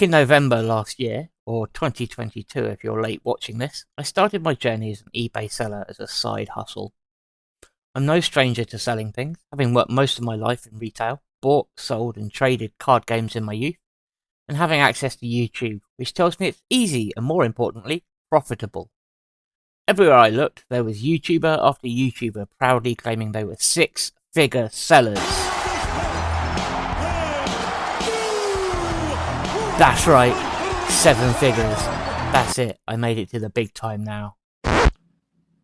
Back in November last year, or 2022 if you're late watching this, I started my journey as an eBay seller as a side hustle. I'm no stranger to selling things, having worked most of my life in retail, bought, sold and traded card games in my youth, and having access to YouTube, which tells me it's easy and, more importantly, profitable. Everywhere I looked, there was YouTuber after YouTuber proudly claiming they were six-figure sellers. That's right, 7 figures. That's it, I made it to the big time now.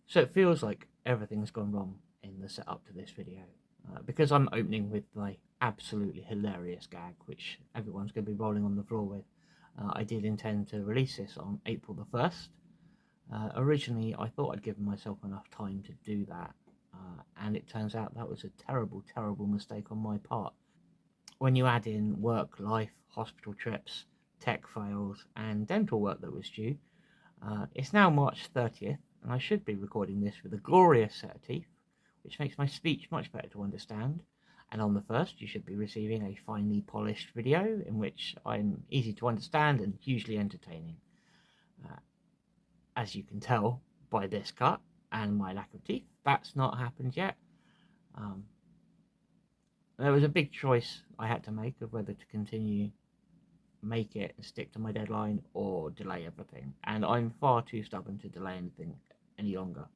So it feels like everything's gone wrong in the setup to this video. Because I'm opening with my absolutely hilarious gag, which everyone's going to be rolling on the floor with. I did intend to release this on April the 1st. Originally, I thought I'd given myself enough time to do that, and it turns out that was a terrible, terrible mistake on my part. When you add in work, life, hospital trips, tech fails, and dental work that was due, it's now March 30th, and I should be recording this with a glorious set of teeth, which makes my speech much better to understand. And on the 1st, you should be receiving a finely polished video in which I'm easy to understand and hugely entertaining. As you can tell by this cut and my lack of teeth, that's not happened yet. There was a big choice I had to make of whether to continue, make it and stick to my deadline, or delay everything. And I'm far too stubborn to delay anything any longer.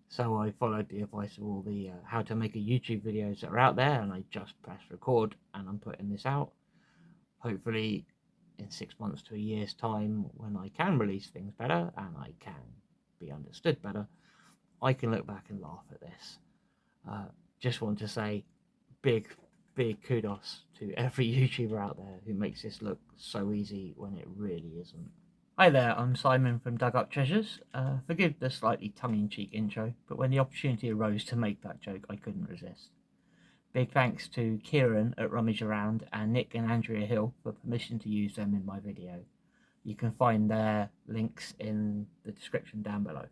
So I followed the advice of all the how to make a YouTube videos that are out there, and I just pressed record and I'm putting this out. Hopefully in 6 months to a year's time, when I can release things better and I can be understood better, I can look back and laugh at this. Just want to say big kudos to every YouTuber out there who makes this look so easy when it really isn't. Hi there, I'm Simon from Dug Up Treasures. Forgive the slightly tongue-in-cheek intro, but when the opportunity arose to make that joke, I couldn't resist. Big thanks to Kieran at Rummage Around and Nic and Andrea Hills for permission to use them in my video. You can find their links in the description down below.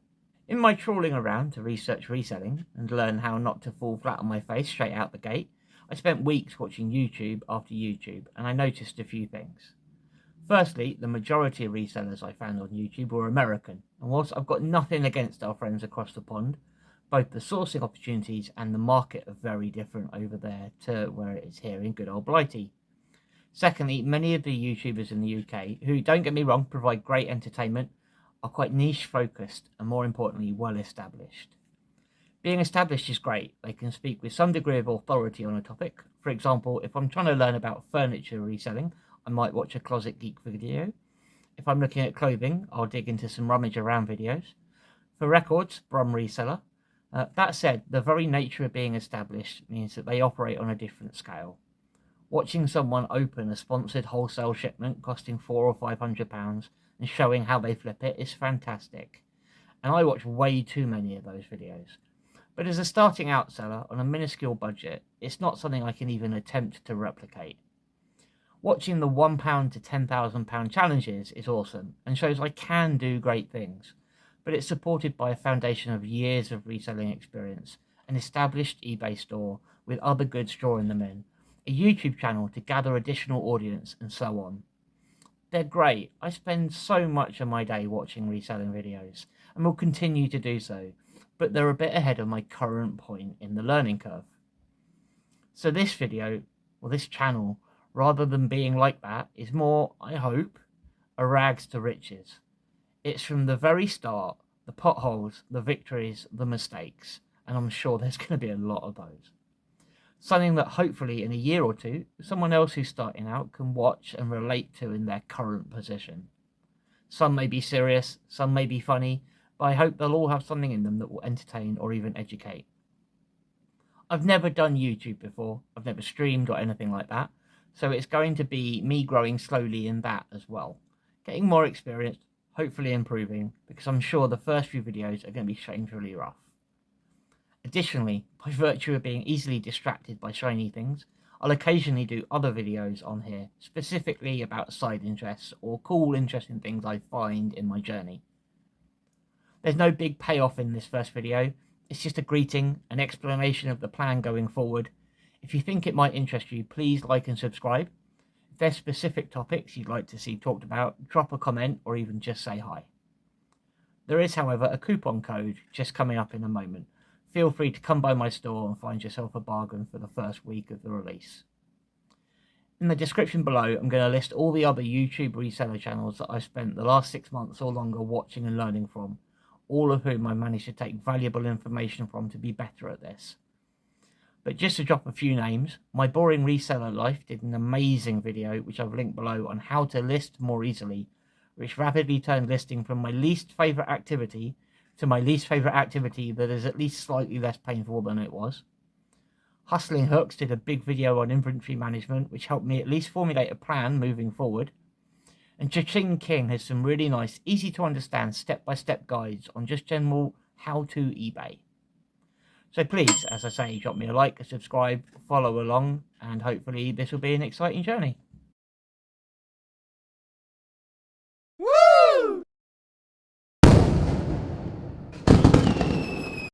In my trawling around to research reselling and learn how not to fall flat on my face straight out the gate, I spent weeks watching YouTube after YouTube, and I noticed a few things. Firstly, the majority of resellers I found on YouTube were American, and whilst I've got nothing against our friends across the pond, both the sourcing opportunities and the market are very different over there to where it is here in good old Blighty. Secondly, many of the YouTubers in the UK, who, don't get me wrong, provide great entertainment, are quite niche focused and, more importantly, well established. Being established is great. They can speak with some degree of authority on a topic. For example, if I'm trying to learn about furniture reselling, I might watch a Closet Geek video. If I'm looking at clothing, I'll dig into some Rummage Around videos. For records, Brum Reseller. That said, the very nature of being established means that they operate on a different scale. Watching someone open a sponsored wholesale shipment costing £400 or £500 and showing how they flip it is fantastic. And I watch way too many of those videos. But as a starting out seller on a minuscule budget, it's not something I can even attempt to replicate. Watching the £1 to £10,000 challenges is awesome and shows I can do great things, but it's supported by a foundation of years of reselling experience, an established eBay store with other goods drawing them in, a YouTube channel to gather additional audience, and so on. They're great. I spend so much of my day watching reselling videos and will continue to do so, but they're a bit ahead of my current point in the learning curve. So this video, or this channel, rather than being like that, is more, I hope, a rags to riches. It's from the very start, the potholes, the victories, the mistakes, and I'm sure there's going to be a lot of those. Something that hopefully in a year or two, someone else who's starting out can watch and relate to in their current position. Some may be serious, some may be funny, but I hope they'll all have something in them that will entertain or even educate. I've never done YouTube before, I've never streamed or anything like that, so it's going to be me growing slowly in that as well. Getting more experienced, hopefully improving, because I'm sure the first few videos are going to be shamefully rough. Additionally, by virtue of being easily distracted by shiny things, I'll occasionally do other videos on here, specifically about side interests or cool, interesting things I find in my journey. There's no big payoff in this first video, it's just a greeting, an explanation of the plan going forward. If you think it might interest you, please like and subscribe. If there's specific topics you'd like to see talked about, drop a comment or even just say hi. There is, however, a coupon code just coming up in a moment. Feel free to come by my store and find yourself a bargain for the first week of the release. In the description below, I'm going to list all the other YouTube reseller channels that I've spent the last 6 months or longer watching and learning from, all of whom I managed to take valuable information from to be better at this. But just to drop a few names, My Boring Reseller Life did an amazing video, which I've linked below, on how to list more easily, which rapidly turned listing from my least favourite activity to my least favourite activity that is at least slightly less painful than it was. Hustling Hooks did a big video on inventory management, which helped me at least formulate a plan moving forward. And Cha-Ching King has some really nice, easy to understand step-by-step guides on just general how-to eBay. So please, as I say, drop me a like, a subscribe, follow along, and hopefully this will be an exciting journey.